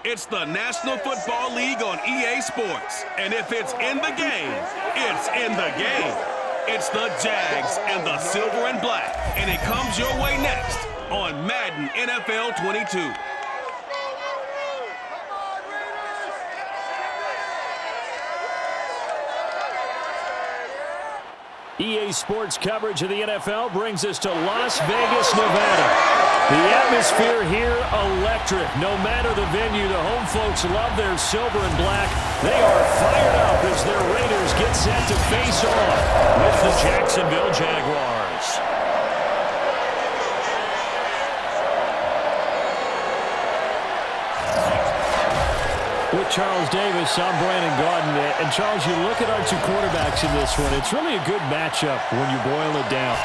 It's the National Football League on EA Sports. And if it's in the game, it's in the game. It's the Jags and the silver and black. And it comes your way next on Madden NFL 22. EA Sports coverage of the NFL brings us to Las Vegas, Nevada. The atmosphere here, electric. No matter the venue, the home folks love their silver and black. They are fired up as their Raiders get set to face off with the Jacksonville Jaguars. With Charles Davis, I'm Brandon Gaudin. And Charles, you look at our two quarterbacks in this one, it's really a good matchup when you boil it down.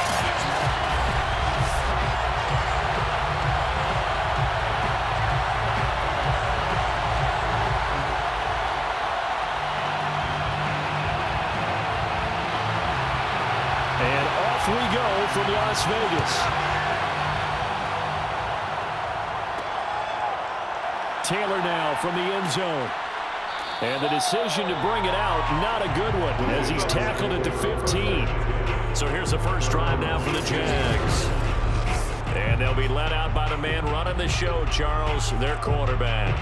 And off we go from Las Vegas. Taylor now from the end zone. And the decision to bring it out, not a good one, as he's tackled at the 15. So here's the first drive now for the Jags. And they'll be let out by the man running the show, Charles, their quarterback.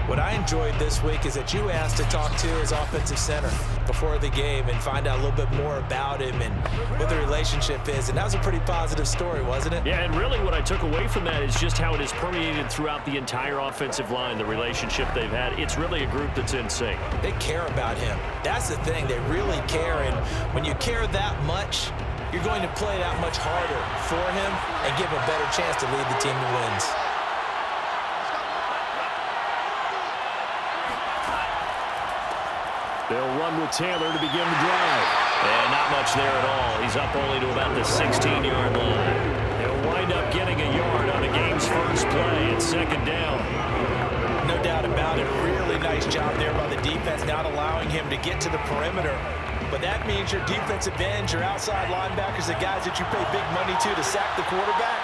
What I enjoyed this week is that you asked to talk to his offensive center before the game and find out a little bit more about him and what the relationship is. And that was a pretty positive story, wasn't it? Yeah, and really what I took away from that is just how it is permeated throughout the entire offensive line, the relationship they've had. It's really a group that's in sync. They care about him. That's the thing. They really care. And when you care that much, you're going to play that much harder for him and give him a better chance to lead the team to wins. They'll run with Taylor to begin the drive. And not much there at all. He's up only to about the 16-yard line. They'll wind up getting a yard on the game's first play at second down. No doubt about it. Really nice job there by the defense, not allowing him to get to the perimeter. But that means your defensive ends, your outside linebackers, the guys that you pay big money to sack the quarterback,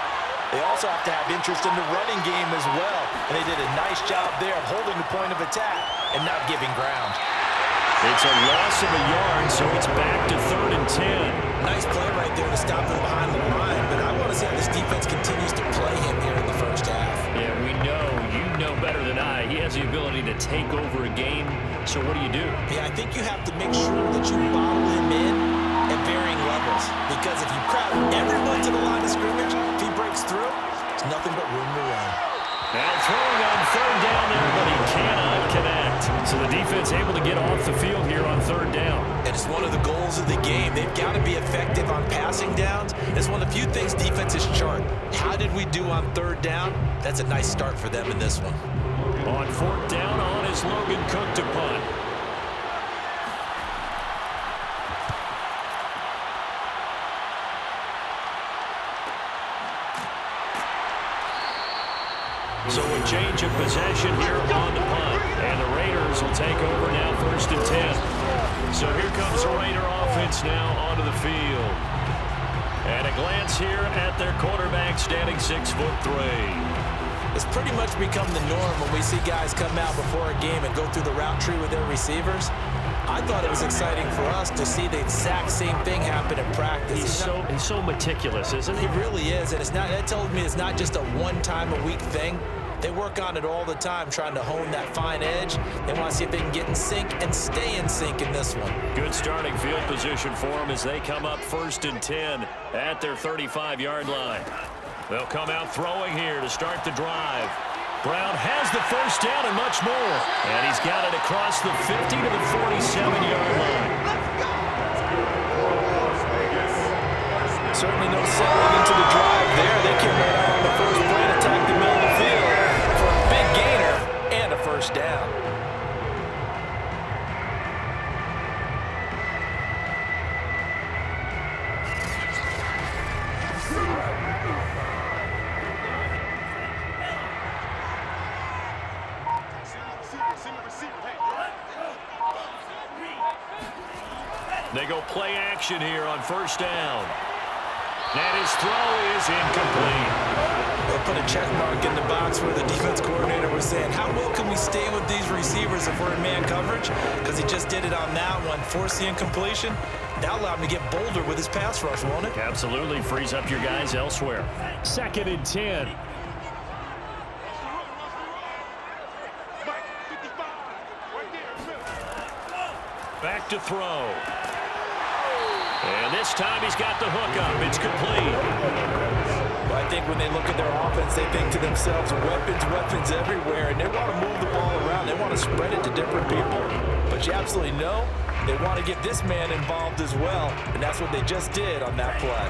they also have to have interest in the running game as well. And they did a nice job there of holding the point of attack and not giving ground. It's a loss of a yard, so it's back to 3rd and 10. Nice play right there to stop him behind the line, but I want to see how this defense continues to play him here in the first half. Yeah, we know. You know better than I. He has the ability to take over a game, so what do you do? Yeah, I think you have to make sure that you bottle him in at varying levels, because if you crowd everyone to the line of scrimmage, if he breaks through, there's nothing but room to run. Now throwing on 3rd down there, but he cannot connect. So the defense able to get off the field here on 3rd down. And it's one of the goals of the game. They've got to be effective on passing downs. It's one of the few things defenses chart. How did we do on 3rd down? That's a nice start for them in this one. On 4th down on is Logan Cook to punt. So a change of possession here on the punt. And the Raiders will take over now 1st and 10. So here comes the Raider offense now onto the field. And a glance here at their quarterback standing 6'3". It's pretty much become the norm when we see guys come out before a game and go through the route tree with their receivers. I thought it was exciting for us to see the exact same thing happen in practice. He's so meticulous, isn't he? He really is, and that tells me it's not just a one-time-a-week thing. They work on it all the time, trying to hone that fine edge. They want to see if they can get in sync and stay in sync in this one. Good starting field position for them as they come up 1st and 10 at their 35-yard line. They'll come out throwing here to start the drive. Brown has the first down and much more. And he's got it across the 50 to the 47-yard line. Certainly no settling into the drive there. They came right out on the first play and attacked the middle of the field for a big gainer and a first down. They go play action here on 1st down. And his throw is incomplete. They'll put a check mark in the box where the defense coordinator was was saying, how well can we stay with these receivers if we're in man coverage? Because he just did it on that one, forced the incompletion. That allowed him to get bolder with his pass rush, won't it? Absolutely, frees up your guys elsewhere. 2nd and 10. Back to throw. And this time he's got the hook up. It's complete. Well, I think when they look at their offense, they think to themselves, weapons everywhere, and they want to move the ball around. They want to spread it to different people. But you absolutely know they want to get this man involved as well, and that's what they just did on that play.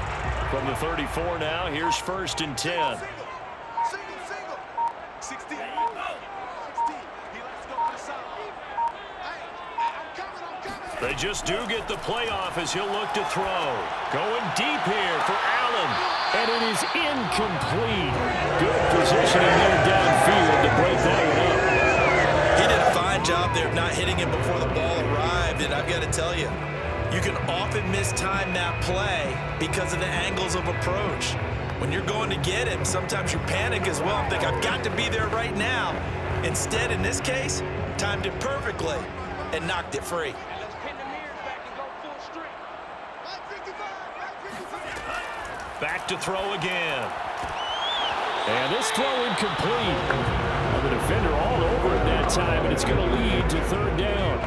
From the 34 now, here's 1st and 10. They just do get the playoff as he'll look to throw. Going deep here for Allen. And it is incomplete. Good positioning there downfield to break that one up. He did a fine job there of not hitting him before the ball arrived, and I've got to tell you, you can often mistime that play because of the angles of approach. When you're going to get him, sometimes you panic as well and think, I've got to be there right now. Instead, in this case, timed it perfectly and knocked it free. Back to throw again. And this throw incomplete. The defender all over it that time, and it's going to lead to 3rd down.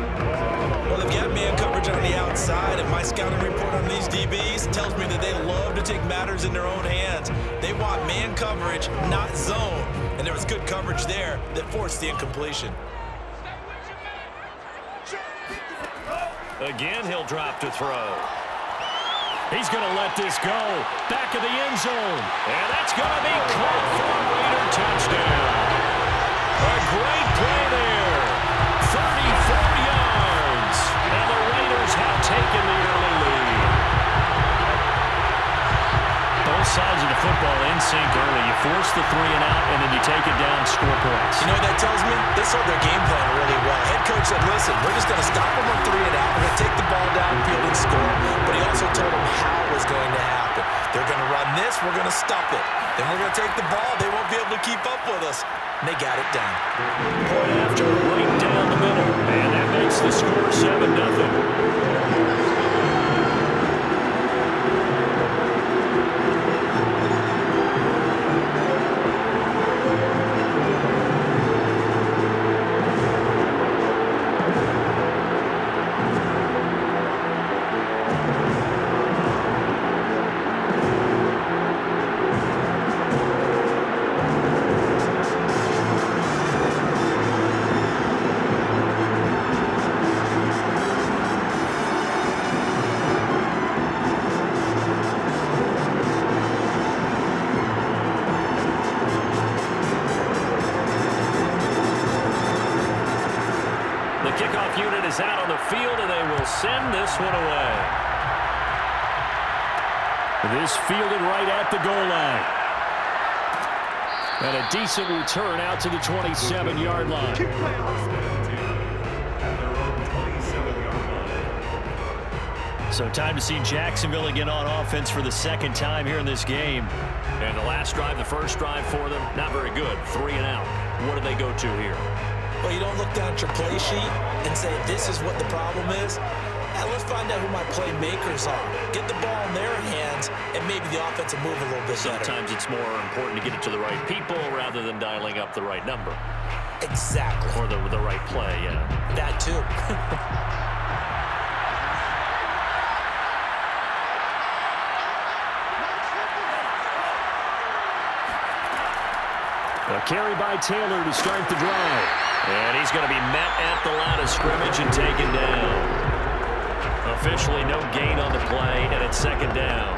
Well, they've got man coverage on the outside, and my scouting report on these DBs tells me that they love to take matters in their own hands. They want man coverage, not zone. And there was good coverage there that forced the incompletion. Again, he'll drop to throw. He's going to let this go. Back of the end zone. And that's going to be caught for a Raider touchdown. A great play there. 34 yards. And the Raiders have taken the early lead. Both sides of the football in sync early. You force the 3 and out, and then you take it down, score points. You know what that tells me? They saw their game plan really well. Head coach said, listen, we're just going to stop them on 3 and out. We're going to take the ball downfield and score. But he also told them how it was going to happen. They're going to run this. We're going to stop it. Then we're going to take the ball. They won't be able to keep up with us. And they got it done. Point after, right down the middle. And that makes the score 7-0. Is out on the field, and they will send this one away. This fielded right at the goal line. And a decent return out to the 27-yard line. So time to see Jacksonville again on offense for the 2nd time here in this game. And the last drive, the first drive for them, not very good. 3 and out. What do they go to here? Well, you don't look down at your play sheet and say, this is what the problem is. Now, let's find out who my playmakers are. Get the ball in their hands, and maybe the offense will move a little bit better. Sometimes it's more important to get it to the right people rather than dialing up the right number. Exactly. Or the right play, yeah. That, too. A carry by Taylor to start the drive. And he's going to be met at the line of scrimmage and taken down. Officially no gain on the play, and it's 2nd down.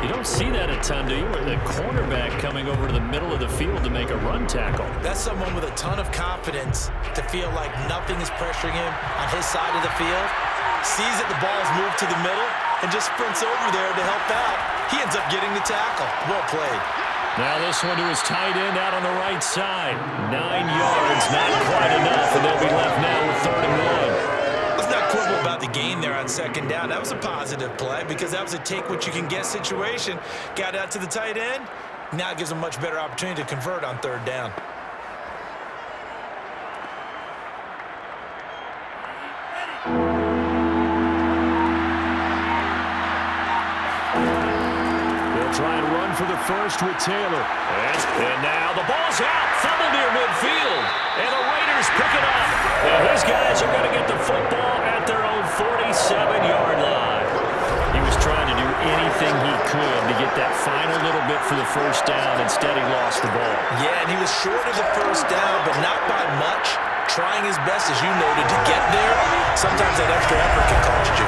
You don't see that a ton, do you? Where the cornerback coming over to the middle of the field to make a run tackle. That's someone with a ton of confidence to feel like nothing is pressuring him on his side of the field. Sees that the ball's moved to the middle and just sprints over there to help out. He ends up getting the tackle. Well played. Now this one to his tight end out on the right side. 9 yards, not quite enough, and they'll be left now with 3rd and 1. Let's not quibble about the gain there on 2nd down. That was a positive play because that was a take-what-you-can-get situation. Got out to the tight end. Now it gives him a much better opportunity to convert on 3rd down. for the first with Taylor. And now the ball's out. Fumble near midfield. And the Raiders pick it up. And these guys are going to get the football at their own 47-yard line. He was trying to do anything he could to get that final little bit for the first down. Instead, he lost the ball. Yeah, and he was short of the first down, but not by much. Trying his best, as you noted, to get there. Sometimes that extra effort can cost you.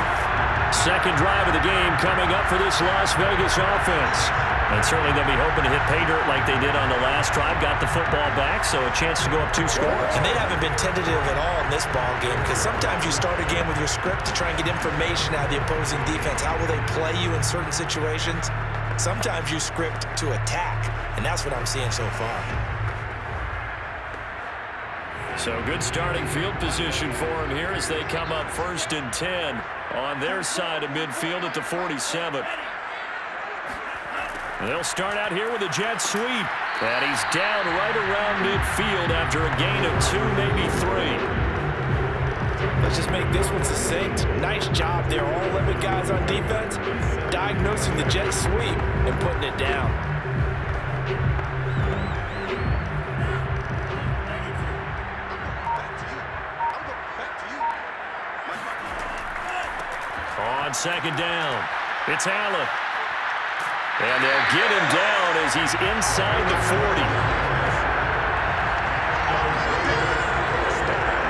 Second drive of the game coming up for this Las Vegas offense. And certainly they'll be hoping to hit pay dirt like they did on the last drive. Got the football back, so a chance to go up 2 scores. And they haven't been tentative at all in this ball game, because sometimes you start a game with your script to try and get information out of the opposing defense. How will they play you in certain situations? Sometimes you script to attack, and that's what I'm seeing so far. So good starting field position for him here as they come up 1st and 10 on their side of midfield at the 47. They'll start out here with a jet sweep. And he's down right around midfield after a gain of 2, maybe 3. Let's just make this one succinct. Nice job there, all 11 guys on defense, diagnosing the jet sweep and putting it down. On second down, it's Allen. And they'll get him down as he's inside the 40.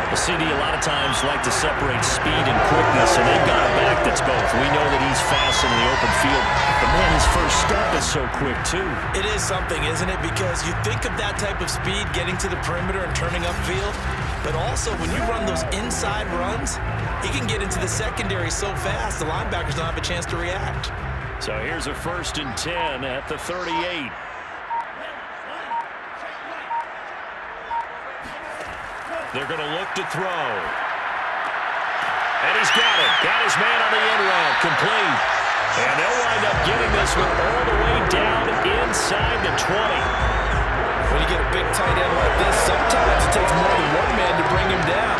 The CD a lot of times like to separate speed and quickness, and they've got a back that's both. We know that he's fast in the open field, but man, his first step is so quick too. It is something, isn't it? Because you think of that type of speed getting to the perimeter and turning upfield, but also when you run those inside runs, he can get into the secondary so fast the linebackers don't have a chance to react. So here's a 1st and 10 at the 38. They're going to look to throw. And he's got it. Got his man on the in route. Complete. And they'll wind up getting this one all the way down inside the 20. When you get a big tight end like this, sometimes it takes more than one man to bring him down.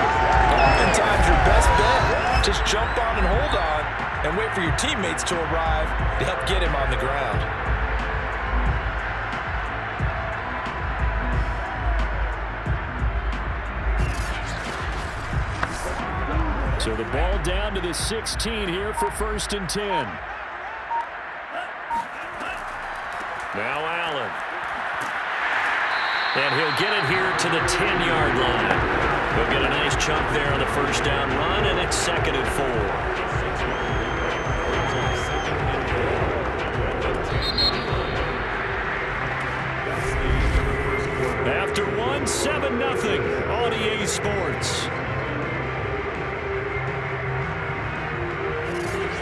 Oftentimes your best bet, just jump on and hold on and wait for your teammates to arrive to help get him on the ground. So the ball down to the 16 here for 1st and 10. Now Allen. And he'll get it here to the 10-yard line. He'll get a nice chunk there on the first down run, and it's 2nd and 4. After 1, 7-0 on EA Sports.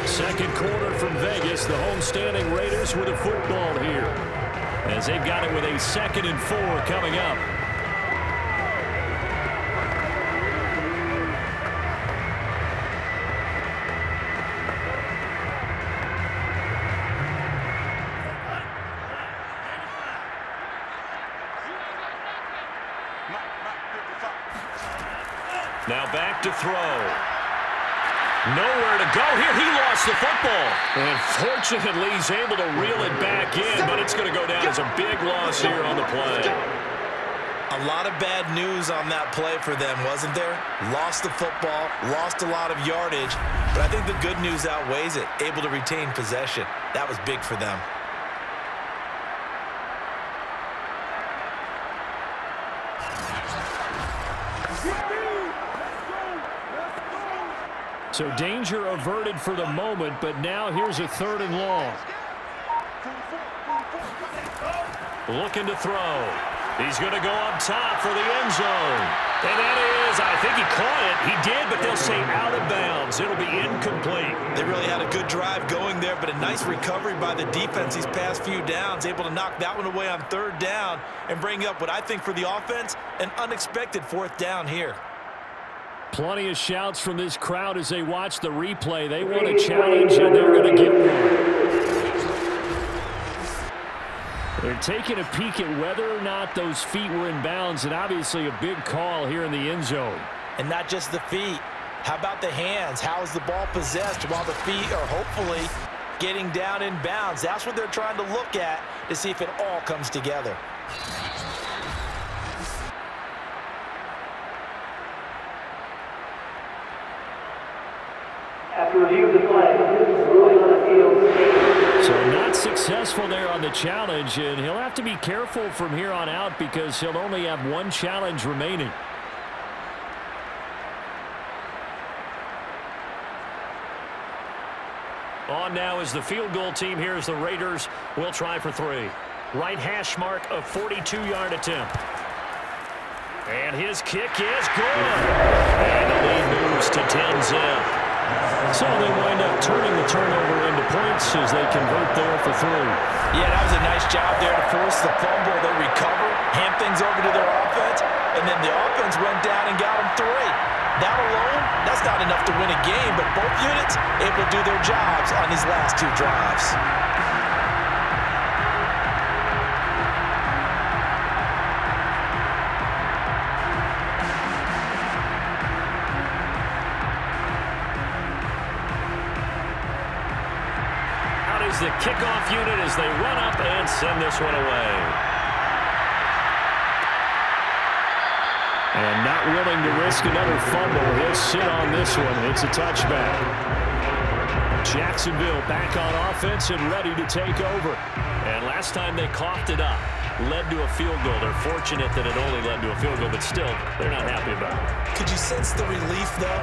Second quarter from Vegas, the homestanding Raiders with a football here, as they've got it with a 2nd and 4 coming up. Now back to throw. Nowhere to go here. He lost the football. And fortunately, he's able to reel it back in, but it's going to go down as a big loss here on the play. A lot of bad news on that play for them, wasn't there? Lost the football, lost a lot of yardage, but I think the good news outweighs it. Able to retain possession. That was big for them. So danger averted for the moment, but now here's a 3rd and long. Looking to throw. He's going to go up top for the end zone. And that is, I think he caught it. He did, but they'll say out of bounds. It'll be incomplete. They really had a good drive going there, but a nice recovery by the defense these past few downs, able to knock that one away on 3rd down and bring up what I think for the offense, an unexpected 4th down here. Plenty of shouts from this crowd as they watch the replay. They want a challenge, and they're going to get one. They're taking a peek at whether or not those feet were in bounds, and obviously a big call here in the end zone. And not just the feet. How about the hands? How is the ball possessed while the feet are hopefully getting down in bounds. That's what they're trying to look at to see if it all comes together. After review of the play, ruling on the field. So not successful there on the challenge, and he'll have to be careful from here on out because he'll only have one challenge remaining. On now is the field goal team. Here's the Raiders. Will try for 3. Right hash mark, a 42-yard attempt. And his kick is good. And the lead moves to 10-zip. So they wind up turning the turnover into points as they convert there for 3. Yeah, that was a nice job there to force the fumble. They recover, hand things over to their offense, and then the offense went down and got them 3. That alone, that's not enough to win a game, but both units able to do their jobs on these last 2 drives. The kickoff unit as they run up and send this one away. And not willing to risk another fumble. He'll sit on this one. It's a touchback. Jacksonville back on offense and ready to take over. And last time they coughed it up, led to a field goal. They're fortunate that it only led to a field goal, but still, they're not happy about it. Could you sense the relief, though,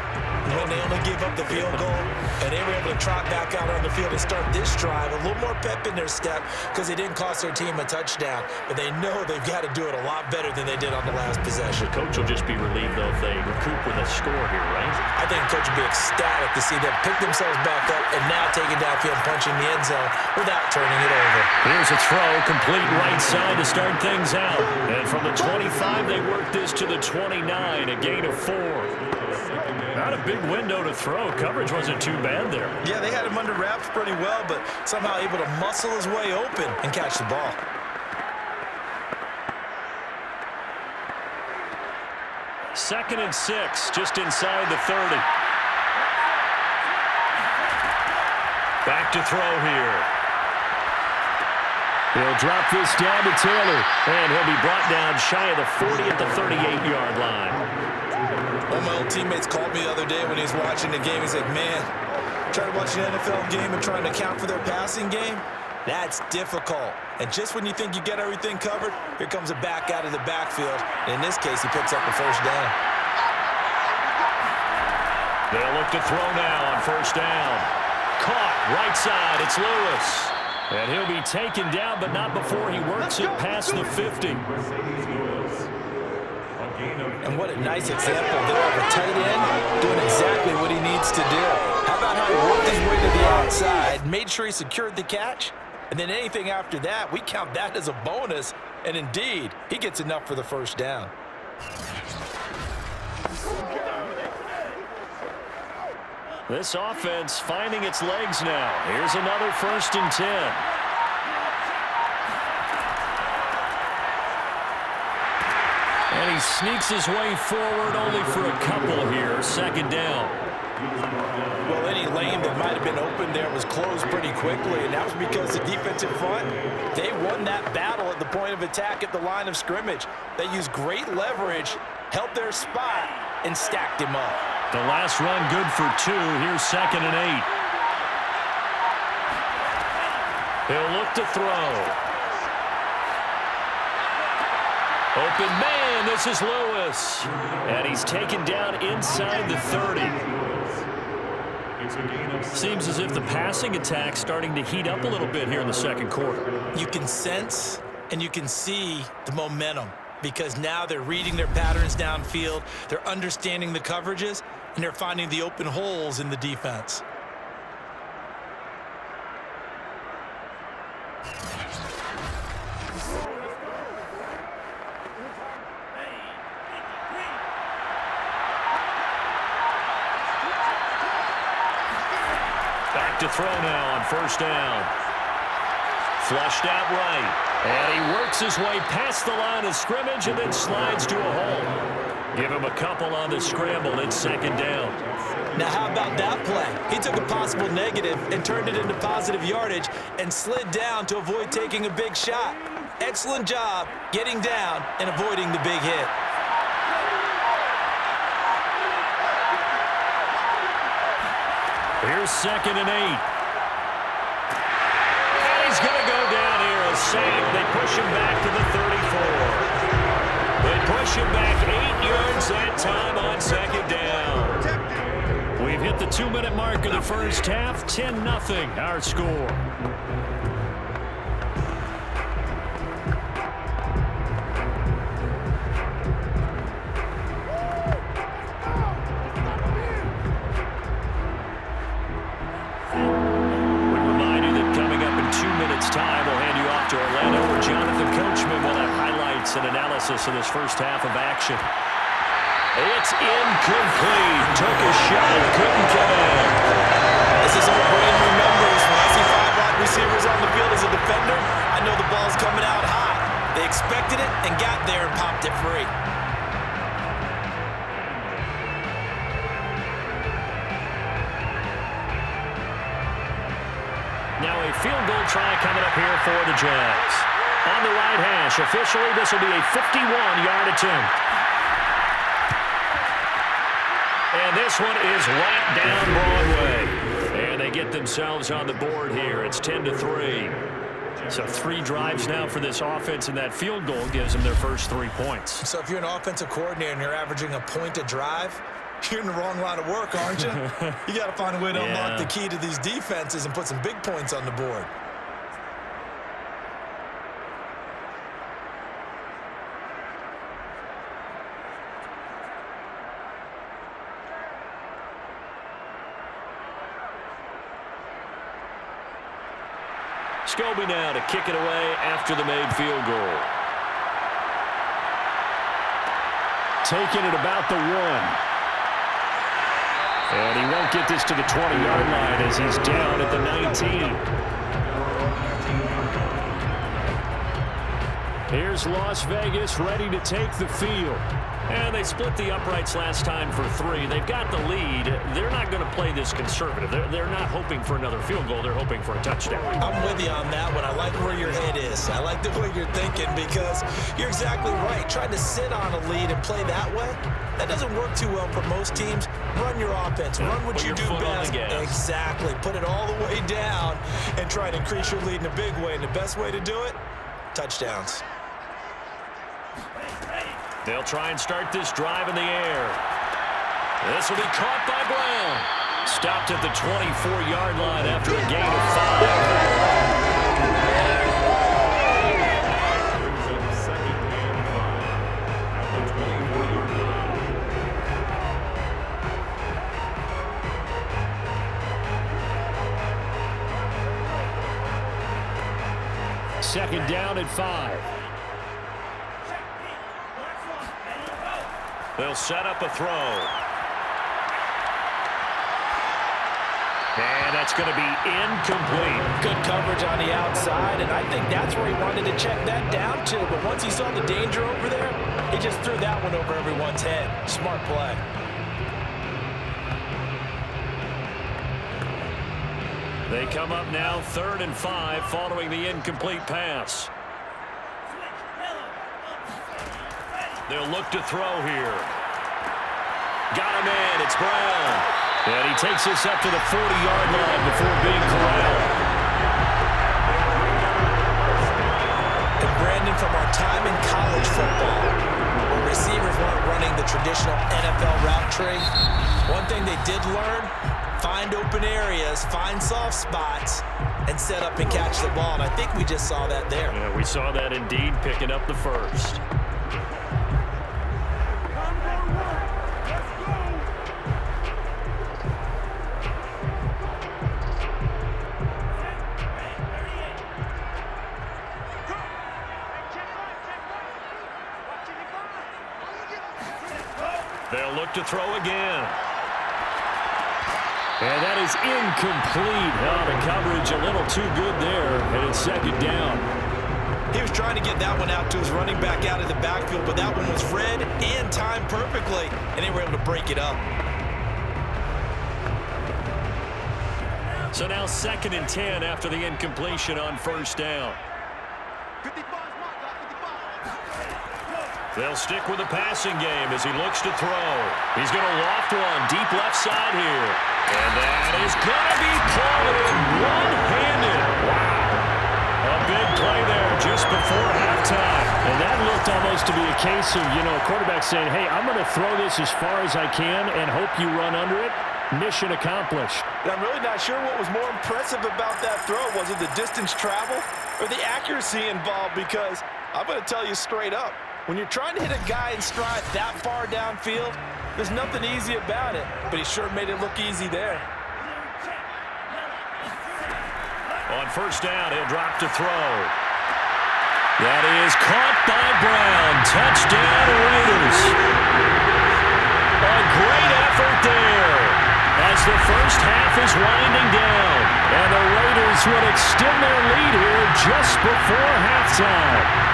when they only gave up the field goal and they were able to trot back out on the field and start this drive? A little more pep in their step because they didn't cost their team a touchdown, but they know they've got to do it a lot better than they did on the last possession. The coach will just be relieved, though, if they recoup with a score here, right? I think the coach will be ecstatic to see them pick themselves back up and now take it downfield, punching the end zone without turning it over. Here's a throw, complete right side to start things out. And from the 25, they work this to the 29, a gain of 4. Not a big window to throw. Coverage wasn't too bad there. Yeah, they had him under wraps pretty well, but somehow able to muscle his way open and catch the ball. Second and 6, just inside the 30. Back to throw here. He'll drop this down to Taylor, and he'll be brought down shy of the 40 at the 38-yard line. One of my old teammates called me the other day when he was watching the game. He's like, man, trying to watch an NFL game and trying to account for their passing game, that's difficult. And just when you think you get everything covered, here comes a back out of the backfield. And in this case, he picks up the first down. They'll look to throw now on first down. Caught, right side, it's Lewis. And he'll be taken down, but not before he works it past the 50. And what a nice example there of a tight end doing exactly what he needs to do. How about how he worked his way to the outside, made sure he secured the catch, and then anything after that, we count that as a bonus. And indeed, he gets enough for the first down. This offense finding its legs now. Here's another 1st and 10. And he sneaks his way forward only for a couple here. 2nd down. Well, any lane that might have been open there was closed pretty quickly, and that was because the defensive front, they won that battle at the point of attack at the line of scrimmage. They used great leverage, held their spot, and stacked him up. The last run good for 2. Here's 2nd and 8. He'll look to throw. Open man, this is Lewis. And he's taken down inside the 30. Seems as if the passing attack's starting to heat up a little bit here in the 2nd quarter. You can sense and you can see the momentum because now they're reading their patterns downfield, they're understanding the coverages, and they're finding the open holes in the defense. Back to throw now on first down. Flushed out right. And he works his way past the line of scrimmage and then slides to a hole. Give him a couple on the scramble. It's second down. Now, how about that play? He took a possible negative and turned it into positive yardage and slid down to avoid taking a big shot. Excellent job getting down and avoiding the big hit. Here's 2nd and 8. And he's going to go down here. A sack. They push him back to the 34. They push him back 8 yards that time on 2nd down. We've hit the 2-minute mark of the first half. 10-0 our score. An analysis of this first half of action. It's incomplete. Took a shot, couldn't get in. This is what Brain remembers. When I see 5 wide receivers on the field as a defender, I know the ball's coming out high. They expected it and got there and popped it free. Now a field goal try coming up here for the Jags. On the right hash, officially, this will be a 51-yard attempt. And this one is right down Broadway. And they get themselves on the board here. It's 10-3. So 3 drives now for this offense, and that field goal gives them their first 3 points. So if you're an offensive coordinator and you're averaging a point a drive, you're in the wrong line of work, aren't you? You got to find a way to unlock the key to these defenses and put some big points on the board. Scobie now to kick it away after the made field goal. Taking it about the 1. And he won't get this to the 20-yard line as he's down at the 19. Here's Las Vegas ready to take the field. And they split the uprights last time for 3. They've got the lead. They're not going to play this conservative. They're not hoping for another field goal. They're hoping for a touchdown. I'm with you on that one. I like where your head is. I like the way you're thinking because you're exactly right. Trying to sit on a lead and play that way, that doesn't work too well for most teams. Run your offense. Run what you do best. Exactly. Put it all the way down and try to increase your lead in a big way. And the best way to do it, touchdowns. They'll try and start this drive in the air. This will be caught by Brown. Stopped at the 24-yard line after a gain of 5. Second down at 5. They'll set up a throw. And that's going to be incomplete. Good coverage on the outside, and I think that's where he wanted to check that down to. But once he saw the danger over there, he just threw that one over everyone's head. Smart play. They come up now 3rd and 5 following the incomplete pass. They'll look to throw here. Got him in. It's Brown. And he takes this up to the 40-yard line before being corralled. And Brandon, from our time in college football, where receivers weren't running the traditional NFL route tree, one thing they did learn, find open areas, find soft spots, and set up and catch the ball. And I think we just saw that there. Yeah, we saw that indeed, picking up the first. They'll look to throw again. And that is incomplete. Oh, the coverage a little too good there, and it's second down. He was trying to get that one out to his running back out of the backfield, but that one was read and timed perfectly. quickly, and they were able to break it up. So now 2nd and 10 after the incompletion on 1st down. They'll stick with the passing game as he looks to throw. He's going to loft one deep left side here. And that is going to be pulled in one-handed. Wow. A big play there just before halftime. And that looked almost to be a case of, a quarterback saying, hey, I'm going to throw this as far as I can and hope you run under it. Mission accomplished. And I'm really not sure what was more impressive about that throw. Was it the distance travel or the accuracy involved? Because I'm going to tell you straight up, when you're trying to hit a guy in stride that far downfield, there's nothing easy about it. But he sure made it look easy there. On 1st down, he'll drop to throw. That is caught by Brown. Touchdown, Raiders. A great effort there as the first half is winding down. And the Raiders would extend their lead here just before halftime.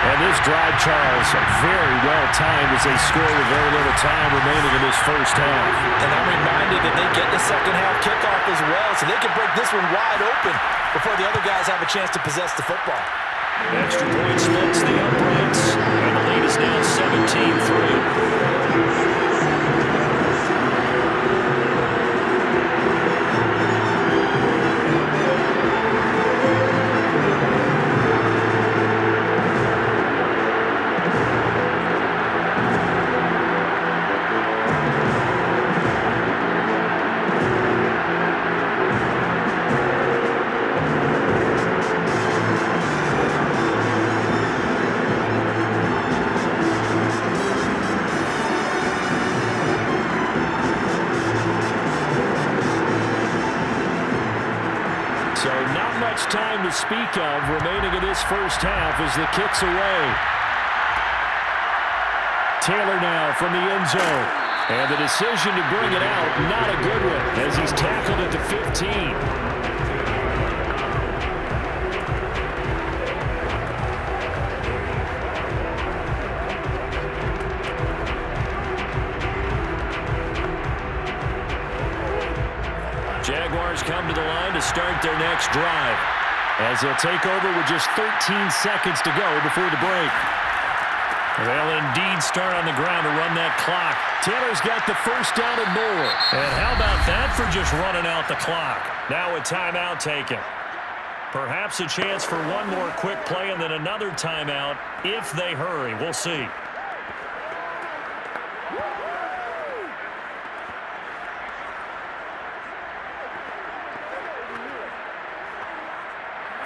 And this drive, Charles, very well timed as they score with very little time remaining in this first half. And I'm reminded that they get the second half kickoff as well, so they can break this one wide open before the other guys have a chance to possess the football. Extra point splits the uprights, and the lead is now 17-3. Time to speak of remaining in this first half as the kick's away. Taylor now from the end zone. And the decision to bring it out, not a good one, as he's tackled at the 15. Jaguars come to the line to start their next drive as they'll take over with just 13 seconds to go before the break. They'll indeed start on the ground to run that clock. Taylor's got the first down and more. And how about that for just running out the clock? Now a timeout taken. Perhaps a chance for one more quick play and then another timeout if they hurry. We'll see.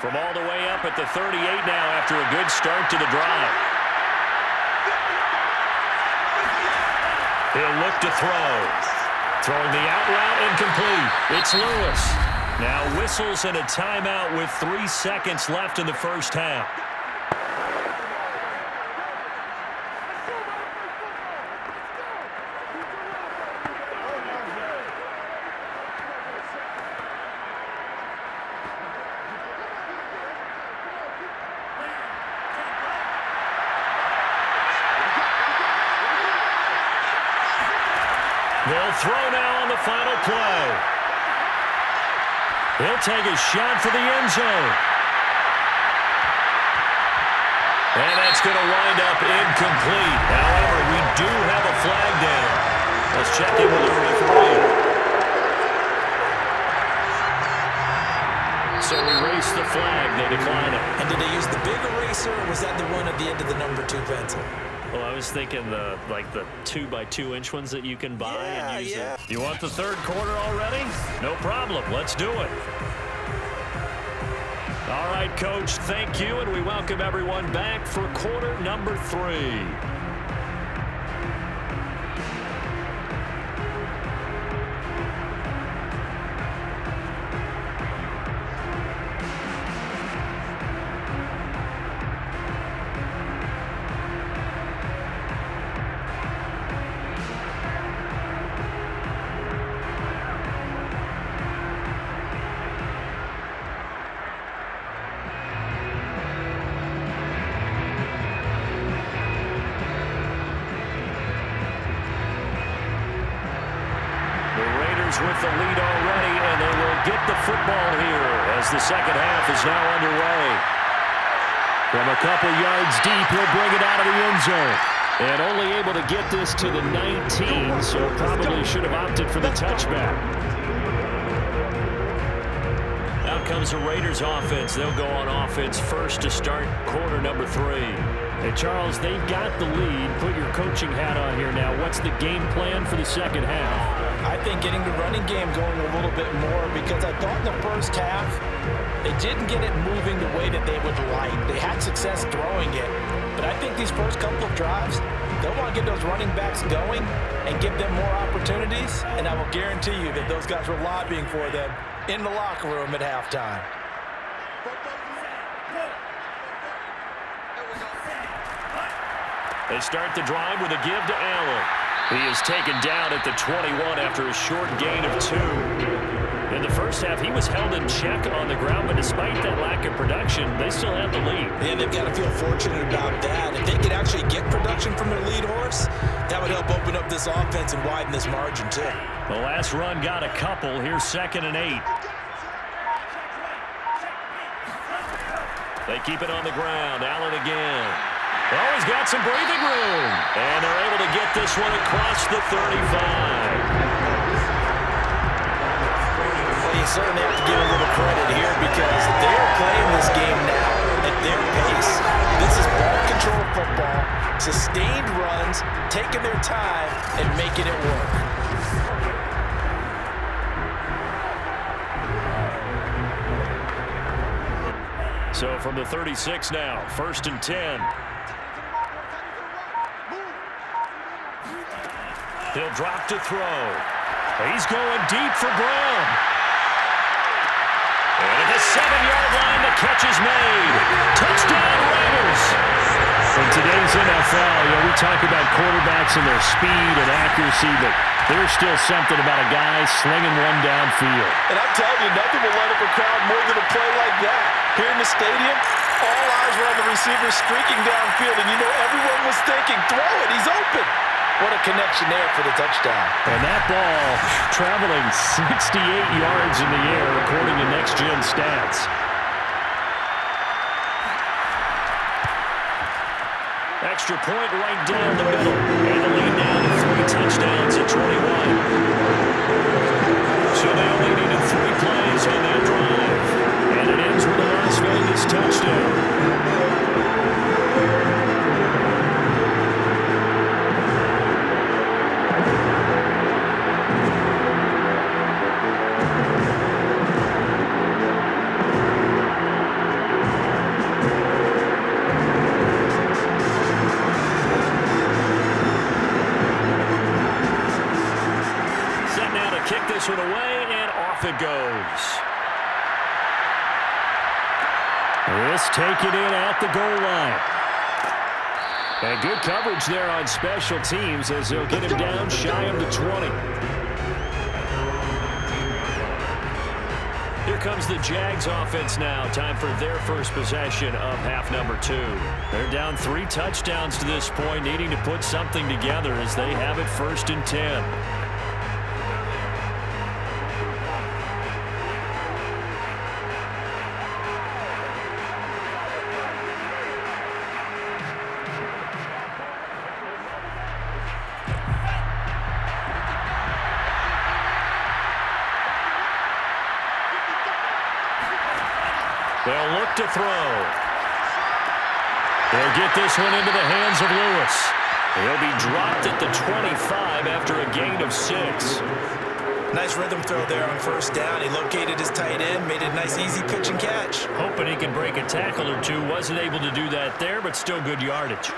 From all the way up at the 38 now after a good start to the drive. He'll look to throw. Throwing the out route incomplete. It's Lewis. Now whistles and a timeout with 3 seconds left in the first half. They'll throw now on the final play. He'll take a shot for the end zone. And that's going to wind up incomplete. However, we do have a flag down. Let's check in with the referee. So erase the flag. They decline it. And did they use the big eraser, or was that the one at the end of the number 2 pencil? Well, I was thinking the 2x2-inch ones that you can buy and use it. You want the third quarter already? No problem. Let's do it. All right, Coach, thank you, and we welcome everyone back for quarter number 3. Jaguars with the lead already, and they will get the football here as the second half is now underway. From a couple yards deep, he'll bring it out of the end zone. And only able to get this to the 19, so probably should have opted for the touchback. Out comes the Raiders offense. They'll go on offense first to start quarter number 3. Hey, Charles, they've got the lead. Put your coaching hat on here now. What's the game plan for the second half? I think getting the running game going a little bit more, because I thought in the first half they didn't get it moving the way that they would like. They had success throwing it, but I think these first couple of drives, they'll want to get those running backs going and give them more opportunities, and I will guarantee you that those guys were lobbying for them in the locker room at halftime. They start the drive with a give to Allen. He is taken down at the 21 after a short gain of 2. In the first half, he was held in check on the ground, but despite that lack of production, they still have the lead. And they've got to feel fortunate about that. If they could actually get production from their lead horse, that would help open up this offense and widen this margin too. The last run got a couple. Here's 2nd and 8. They keep it on the ground. Allen again. Oh, he's got some breathing room. And they're able to get this one across the 35. You certainly have to give a little credit here because they're playing this game now at their pace. This is ball control football, sustained runs, taking their time and making it work. So from the 36 now, 1st and 10. He'll drop to throw. He's going deep for Brown. And at the 7-yard line, the catch is made. Touchdown, Raiders. In today's NFL, we talk about quarterbacks and their speed and accuracy, but there's still something about a guy slinging one downfield. And I'm telling you, nothing will light up a crowd more than a play like that. Here in the stadium, all eyes were on the receiver streaking downfield, and you know everyone was thinking, throw it, he's open. What a connection there for the touchdown. And that ball traveling 68 yards in the air, according to Next Gen Stats. Extra point right down the middle. And the lead now to 3 touchdowns at 21. So they only needed 3 plays on that drive. And it ends with a Las Vegas touchdown. This one away, and off it goes. This taken in at the goal line. And good coverage there on special teams as they'll get him down shy of the 20. Here comes the Jags offense now. Time for their first possession of half number 2. They're down 3 touchdowns to this point, needing to put something together as they have it 1st and 10. They'll look to throw. They'll get this one into the hands of Lewis. He'll be dropped at the 25 after a gain of 6. Nice rhythm throw there on 1st down. He located his tight end, made a nice easy pitch and catch. Hoping he can break a tackle or two. Wasn't able to do that there, but still good yardage.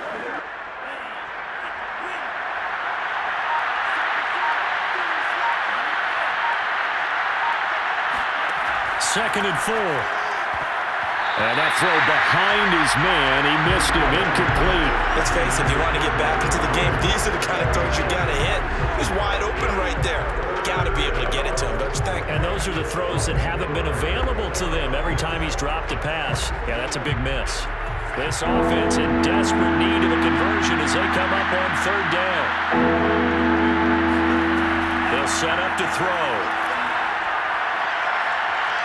Second and 4. And that throw behind his man, he missed him, incomplete. Let's face it, if you want to get back into the game, these are the kind of throws you got to hit. He's wide open right there. Got to be able to get it to him, don't you think? And those are the throws that haven't been available to them every time he's dropped a pass. Yeah, that's a big miss. This offense in desperate need of a conversion as they come up on 3rd down. They'll set up to throw.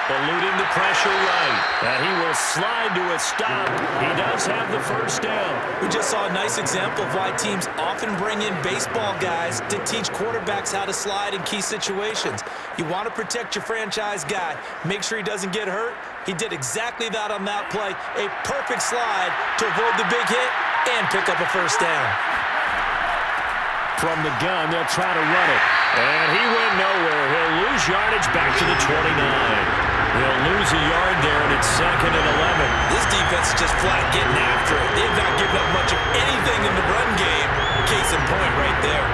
Eluding the pressure right. And he will slide to a stop. He does have the first down. We just saw a nice example of why teams often bring in baseball guys to teach quarterbacks how to slide in key situations. You want to protect your franchise guy. Make sure he doesn't get hurt. He did exactly that on that play. A perfect slide to avoid the big hit and pick up a first down. From the gun, they'll try to run it. And he went nowhere. He'll lose yardage back to the 29. He'll lose a yard there, and it's 2nd and 11. This defense is just flat getting after it. They've not given up much of anything in the run game. Case in point right there.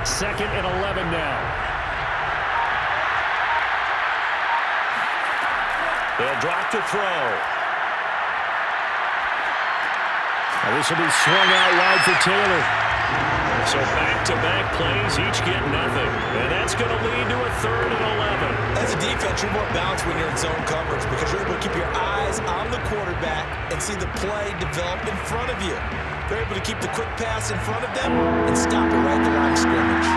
Second and 11 now. They'll drop to throw. Now this will be swung out wide for Taylor. So back-to-back plays, each get nothing. And that's going to lead to a 3rd and 11. As a defense, you're more balanced when you're in zone coverage because you're able to keep your eyes on the quarterback and see the play develop in front of you. They're able to keep the quick pass in front of them and stop it right at the line of scrimmage.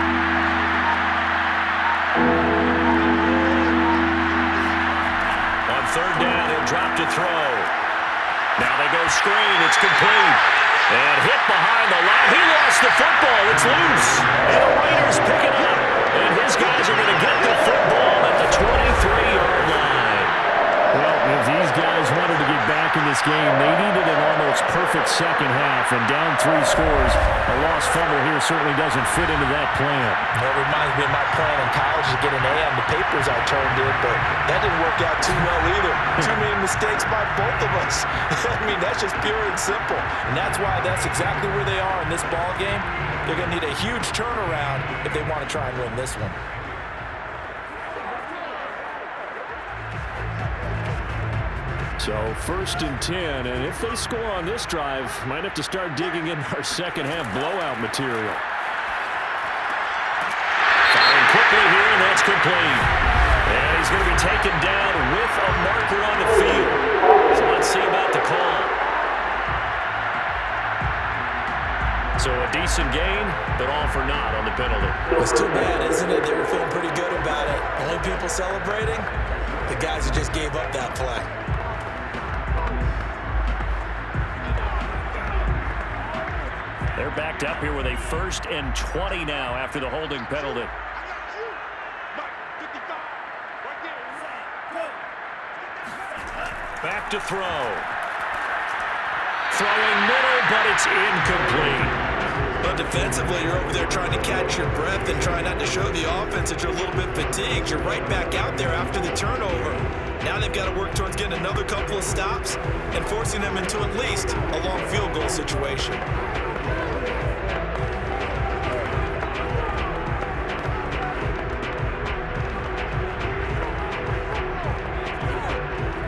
On 3rd down, he'll drop to throw. Now they go screen. It's complete. And hit behind the line. He lost the football. It's loose. And the Raiders pick it up. And his guys are going to get the football at the 23-yard line. Well, if these guys wanted to get back in this game, they needed an almost perfect second half. And down 3 scores, a lost fumble here certainly doesn't fit into that plan. Well, it reminds me of my plan in college to get an A on the papers I turned in, but that didn't work out too well either. Too many mistakes by both of us. I mean, that's just pure and simple. And that's why that's exactly where they are in this ball game. They're going to need a huge turnaround if they want to try and win this one. So 1st and 10, and if they score on this drive, might have to start digging in our second half blowout material. Firing quickly here, and that's complete. And he's going to be taken down with a marker on the field. So let's see about the call. So a decent gain, but all for naught on the penalty. It's too bad, isn't it? They were feeling pretty good about it. Only people celebrating, the guys who just gave up that play. They're backed up here with a 1st and 20 now after the holding penalty. Back to throw. Throwing middle, but it's incomplete. But defensively, you're over there trying to catch your breath and trying not to show the offense that you're a little bit fatigued. You're right back out there after the turnover. Now they've got to work towards getting another couple of stops and forcing them into at least a long field goal situation.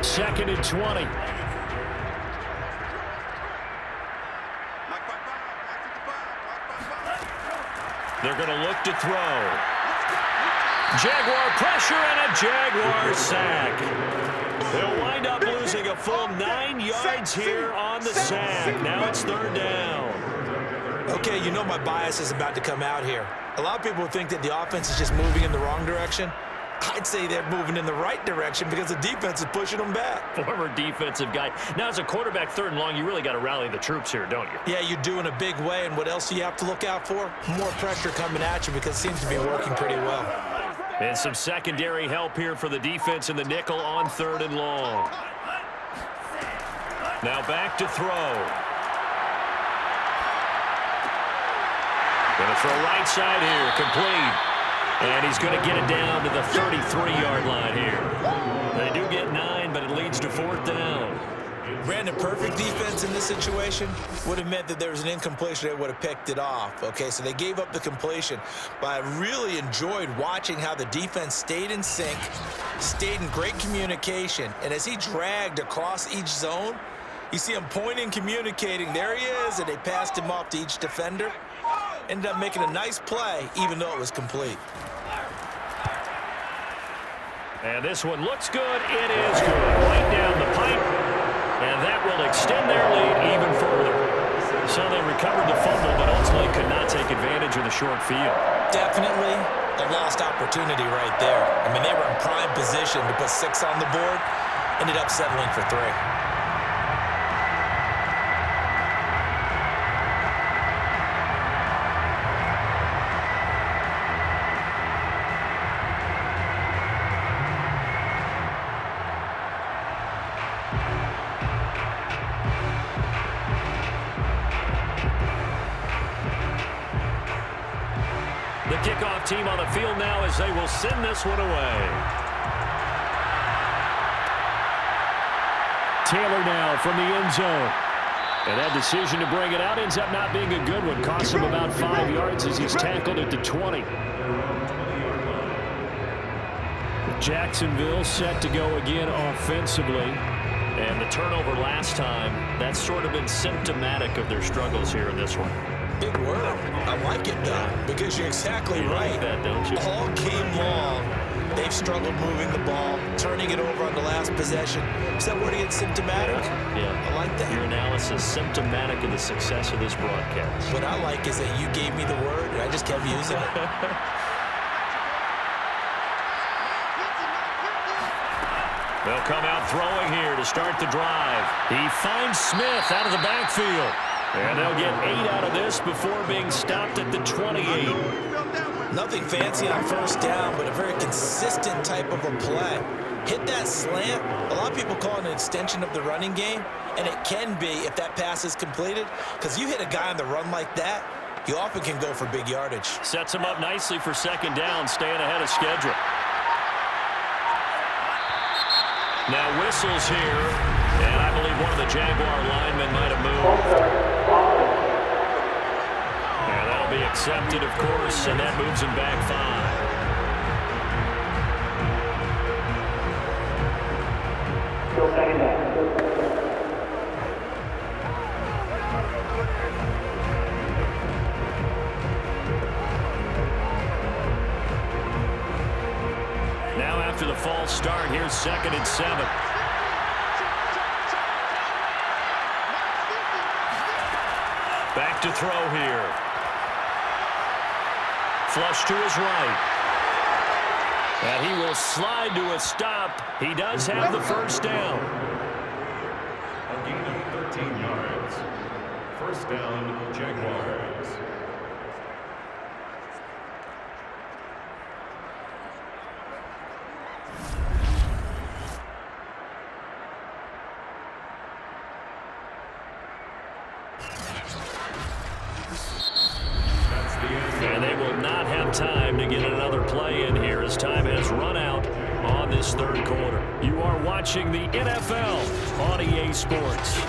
Second and 20. They're going to look to throw. Jaguar pressure and a Jaguar sack. They'll wind up losing a full 9 yards here on the sack. Now it's 3rd down. Okay, you know my bias is about to come out here. A lot of people think that the offense is just moving in the wrong direction. I'd say they're moving in the right direction because the defense is pushing them back. Former defensive guy. Now, as a quarterback 3rd and long, you really got to rally the troops here, don't you? Yeah, you do in a big way. And what else do you have to look out for? More pressure coming at you because it seems to be working pretty well. And some secondary help here for the defense in the nickel on 3rd and long. Now back to throw. Going to throw right side here, complete. And he's going to get it down to the 33-yard line here. They do get 9, but it leads to 4th down. Brandon, perfect defense in this situation would have meant that there was an incompletion that would have picked it off. Okay, so they gave up the completion. But I really enjoyed watching how the defense stayed in sync, stayed in great communication. And as he dragged across each zone, you see him pointing, communicating. There he is, and they passed him off to each defender. Ended up making a nice play, even though it was complete. And this one looks good. It is good. Right down the pipe. And that will extend their lead even further. So they recovered the fumble, but ultimately could not take advantage of the short field. Definitely a lost opportunity right there. I mean, they were in prime position to put 6 on the board. Ended up settling for 3. The kickoff team on the field now as they will send this one away. Taylor now from the end zone. And that decision to bring it out ends up not being a good one. Costs him about 5 yards as he's tackled at the 20. Jacksonville set to go again offensively. And the turnover last time, that's sort of been symptomatic of their struggles here in this one. Big word. I like it, though, because you're exactly right. Like that, don't you? All game long, they've struggled moving the ball, turning it over on the last possession. Is that word again, symptomatic? Yeah. I like that. Your analysis symptomatic of the success of this broadcast. What I like is that you gave me the word, and I just kept using it. They'll come out throwing here to start the drive. He finds Smith out of the backfield. And they'll get 8 out of this before being stopped at the 28. Nothing fancy on first down, but a very consistent type of a play. Hit that slant. A lot of people call it an extension of the running game, and it can be if that pass is completed, because you hit a guy on the run like that, you often can go for big yardage. Sets him up nicely for second down, staying ahead of schedule. Now whistles here, and I believe one of the Jaguar linemen might have moved. And that'll be accepted, of course, and that moves him back 5. Still second down. Now after the false start, here's 2nd and 7. Back to throw here. Flush to his right. And he will slide to a stop. He does have the first down. A gain of 13 yards. First down, Jaguars. And they will not have time to get another play in here as time has run out on this third quarter. You are watching the NFL on EA Sports.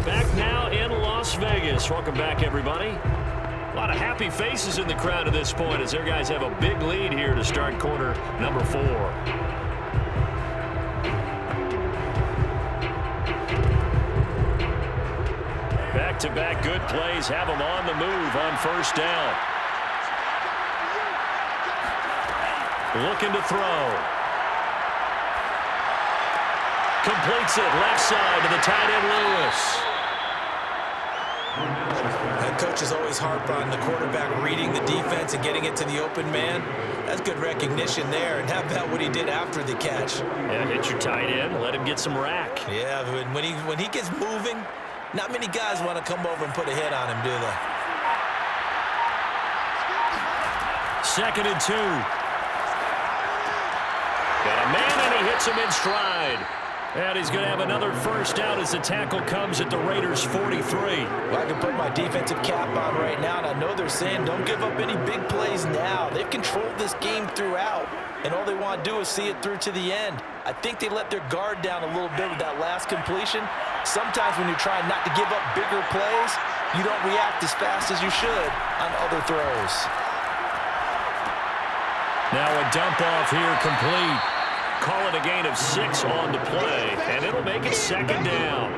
Back now in Las Vegas. Welcome back, everybody. A lot of happy faces in the crowd at this point as their guys have a big lead here to start quarter number 4. Back-to-back good plays have them on the move on first down. Looking to throw. Completes it left side to the tight end Lewis. Head coach is always harp on the quarterback reading the defense and getting it to the open man. That's good recognition there. And how about what he did after the catch? Yeah, hit your tight end. Let him get some rack. Yeah, when he gets moving, not many guys want to come over and put a hit on him, do they? 2nd and 2. Got a man, and he hits him in stride. And he's going to have another first down as the tackle comes at the Raiders' 43. Well, I can put my defensive cap on right now, and I know they're saying don't give up any big plays now. They've controlled this game throughout, and all they want to do is see it through to the end. I think they let their guard down a little bit with that last completion. Sometimes when you're trying not to give up bigger plays, you don't react as fast as you should on other throws. Now a dump off here complete. Call it a gain of 6 on the play, and it'll make it second down.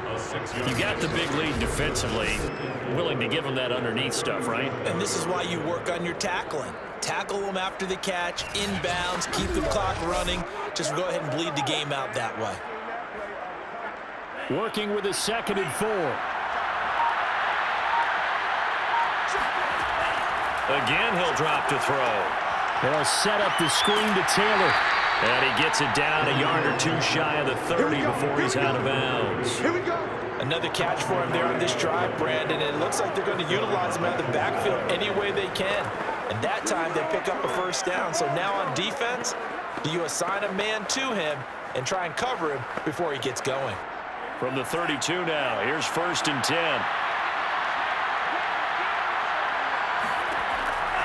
A You got the big lead defensively, willing to give them that underneath stuff, right? And this is why you work on your tackling. Tackle them after the catch, inbounds, keep the clock running. Just go ahead and bleed the game out that way. Working with a 2nd and 4. Again, he'll drop to throw. They'll set up the screen to Taylor. And he gets it down a yard or two shy of the 30 before he's out of bounds. Here we go. Another catch for him there on this drive, Brandon. And it looks like they're going to utilize him out of the backfield any way they can. And that time they pick up a first down. So now on defense, do you assign a man to him and try and cover him before he gets going? From the 32 now, here's 1st and 10.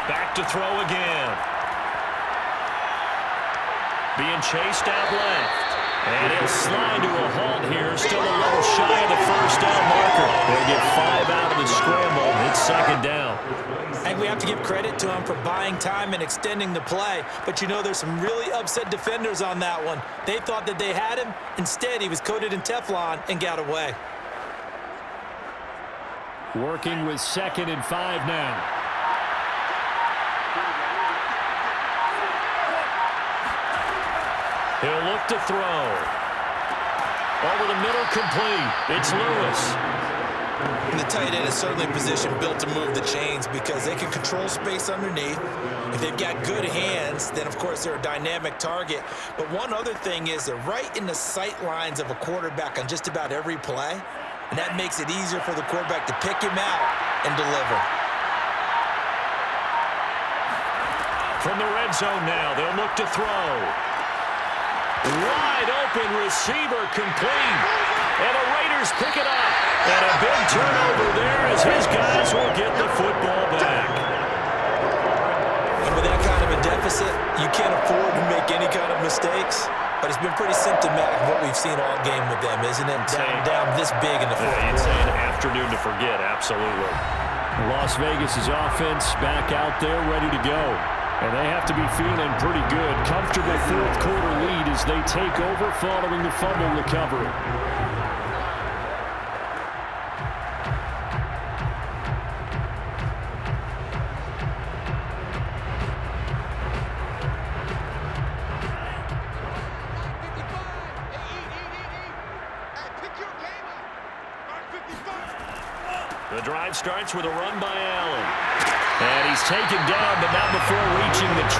Back to throw again. Being chased out left. And he'll slide to a halt here. Still a little shy of the first down marker. They'll get 5 out of the scramble. It's 2nd down. And we have to give credit to him for buying time and extending the play. But you know, there's some really upset defenders on that one. They thought that they had him. Instead, he was coated in Teflon and got away. Working with 2nd and 5 now. He'll look to throw. Over the middle, complete. It's Lewis. And the tight end is certainly a position built to move the chains because they can control space underneath. If they've got good hands, then of course they're a dynamic target. But one other thing is they're right in the sight lines of a quarterback on just about every play. And that makes it easier for the quarterback to pick him out and deliver. From the red zone now, they'll look to throw. Wide open receiver complete. And the Raiders pick it up. And a big turnover there as his guys will get the football back. And with that kind of a deficit, you can't afford to make any kind of mistakes. But it's been pretty symptomatic of what we've seen all game with them, isn't it? Down this big in the fourth quarter. It's an afternoon to forget, absolutely. Las Vegas' offense back out there ready to go. And they have to be feeling pretty good. Comfortable fourth quarter lead as they take over following the fumble recovery. The drive starts with a run by Allen. And he's taken down, but not before reaching the 20.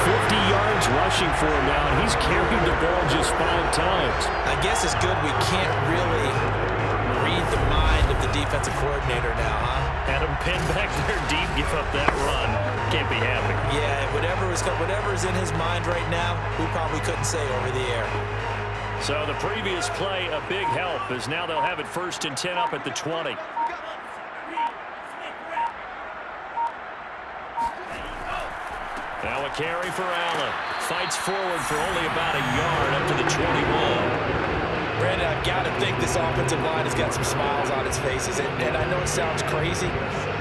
50 yards rushing for him now, and he's carried the ball just 5 times. I guess it's good we can't really read the mind of the defensive coordinator now, huh? Had him pinned back there deep, give up that run. Can't be happy. Yeah, whatever is in his mind right now, we probably couldn't say over the air. So the previous play, a big help, as now they'll have it 1st and 10 up at the 20. Now a carry for Allen. Fights forward for only about a yard up to the 21. Brandon, I've got to think this offensive line has got some smiles on its faces. And I know it sounds crazy,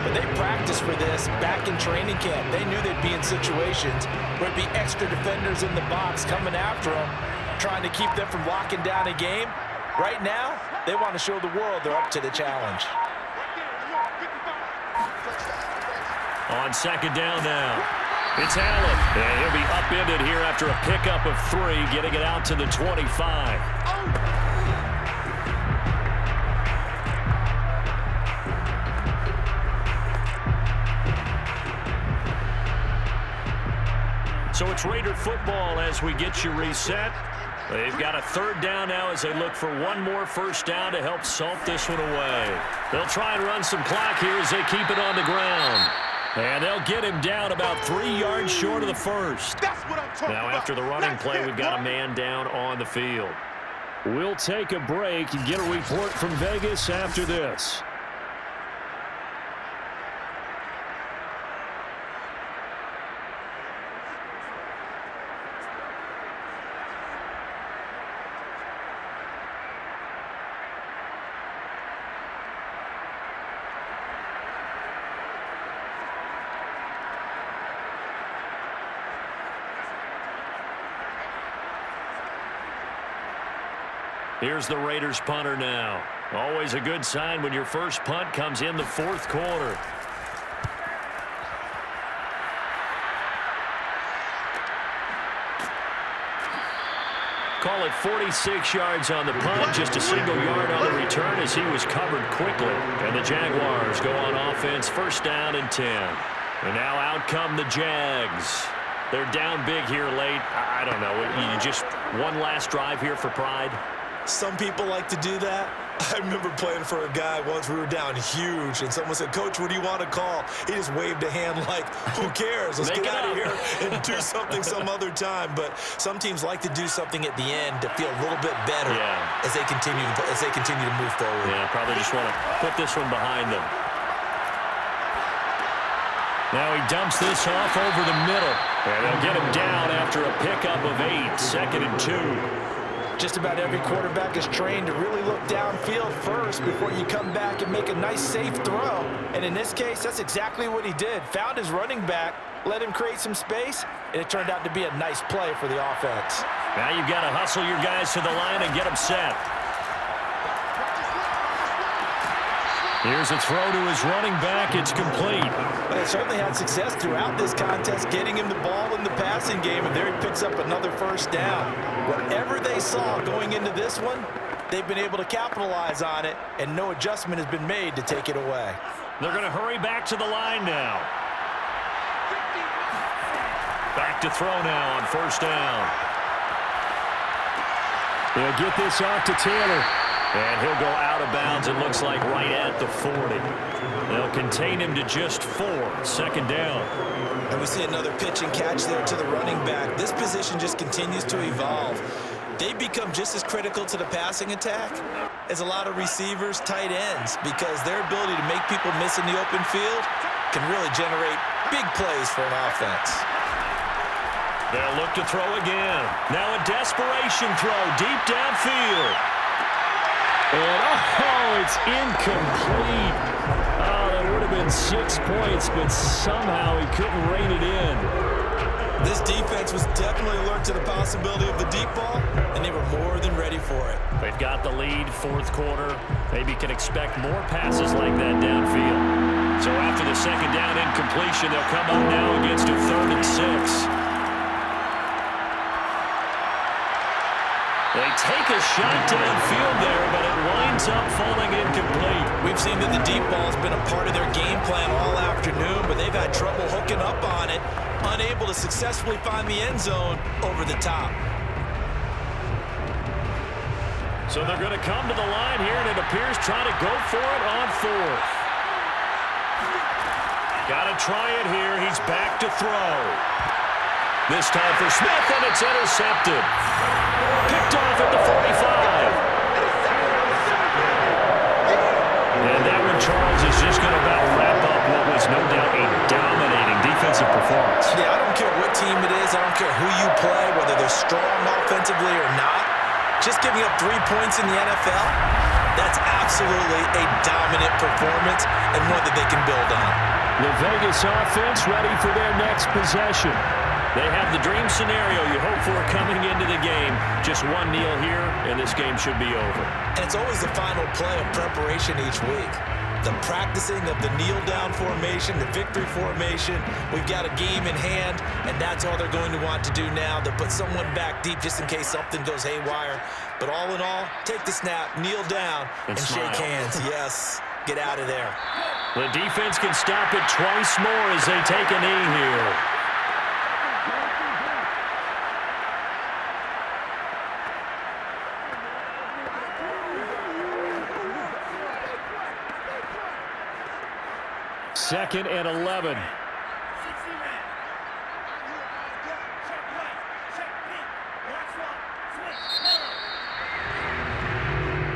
but they practiced for this back in training camp. They knew they'd be in situations where it'd be extra defenders in the box coming after them, trying to keep them from locking down a game. Right now, they want to show the world they're up to the challenge. On 2nd down now. It's Allen, and he'll be upended here after a pickup of 3, getting it out to the 25. So it's Raider football as we get you reset. They've got a 3rd down now as they look for one more first down to help salt this one away. They'll try and run some clock here as they keep it on the ground. And they'll get him down about 3 yards short of the first. Now after the running play, we've got a man down on the field. We'll take a break and get a report from Vegas after this. Here's the Raiders punter now. Always a good sign when your first punt comes in the fourth quarter. Call it 46 yards on the punt, just a single yard on the return as he was covered quickly. And the Jaguars go on offense, first down and 10. And now out come the Jags. They're down big here late. I don't know. You just one last drive here for pride? Some people like to do that. I remember playing for a guy once. We were down huge, and someone said, "Coach, what do you want to call?" He just waved a hand like, who cares? Let's get out of here and do something some other time. But some teams like to do something at the end to feel a little bit better as they continue to move forward. Yeah, probably just want to put this one behind them. Now he dumps this off over the middle. And they'll get him down after a pickup of 8, 2nd and 2. Just about every quarterback is trained to really look downfield first before you come back and make a nice, safe throw. And in this case, that's exactly what he did. Found his running back, let him create some space, and it turned out to be a nice play for the offense. Now you've got to hustle your guys to the line and get them set. Here's a throw to his running back. It's complete. They certainly had success throughout this contest, getting him the ball in the passing game, and there he picks up another first down. Whatever they saw going into this one, they've been able to capitalize on it, and no adjustment has been made to take it away. They're going to hurry back to the line now. Back to throw now on first down. They'll get this off to Taylor. And he'll go out of bounds, it looks like, right at the 40. They'll contain him to just 4, 2nd down. And we see another pitch and catch there to the running back. This position just continues to evolve. They become just as critical to the passing attack as a lot of receivers, tight ends, because their ability to make people miss in the open field can really generate big plays for an offense. They'll look to throw again. Now a desperation throw deep downfield. And, it's incomplete. Oh, that would have been 6 points, but somehow he couldn't rein it in. This defense was definitely alert to the possibility of the deep ball, and they were more than ready for it. They've got the lead, fourth quarter. Maybe can expect more passes like that downfield. So after the 2nd down incompletion, they'll come up now against a 3rd and 6. They take a shot downfield there, but it winds up falling incomplete. We've seen that the deep ball has been a part of their game plan all afternoon, but they've had trouble hooking up on it, unable to successfully find the end zone over the top. So they're going to come to the line here, and it appears trying to go for it on 4th. Got to try it here. He's back to throw. This time for Smith, and it's intercepted. Picked off at the 45. And that one, Charles, is just going to about wrap up what was no doubt a dominating defensive performance. Yeah, I don't care what team it is. I don't care who you play, whether they're strong offensively or not. Just giving up 3 points in the NFL, that's absolutely a dominant performance and one that they can build on. The Vegas offense ready for their next possession. They have the dream scenario you hope for coming into the game. Just one kneel here, and this game should be over. And it's always the final play of preparation each week. The practicing of the kneel-down formation, the victory formation. We've got a game in hand, and that's all they're going to want to do now. They'll put someone back deep just in case something goes haywire. But all in all, take the snap, kneel down, and shake hands. Yes, get out of there. The defense can stop it twice more as they take a knee here. Second and 11.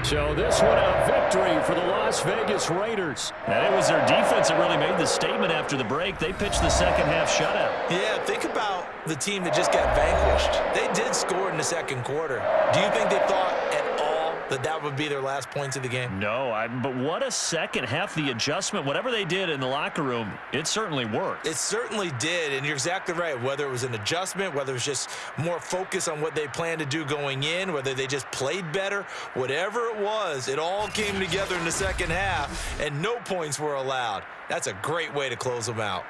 So this one a victory for the Las Vegas Raiders. And it was their defense that really made the statement after the break. They pitched the second half shutout. Yeah, think about the team that just got vanquished. They did score in the second quarter. Do you think they thought at all that would be their last points of the game? No, but what a second half. The adjustment, whatever they did in the locker room, it certainly worked. It certainly did, and you're exactly right. Whether it was an adjustment, whether it was just more focus on what they planned to do going in, whether they just played better, whatever it was, it all came together in the second half, and no points were allowed. That's a great way to close them out.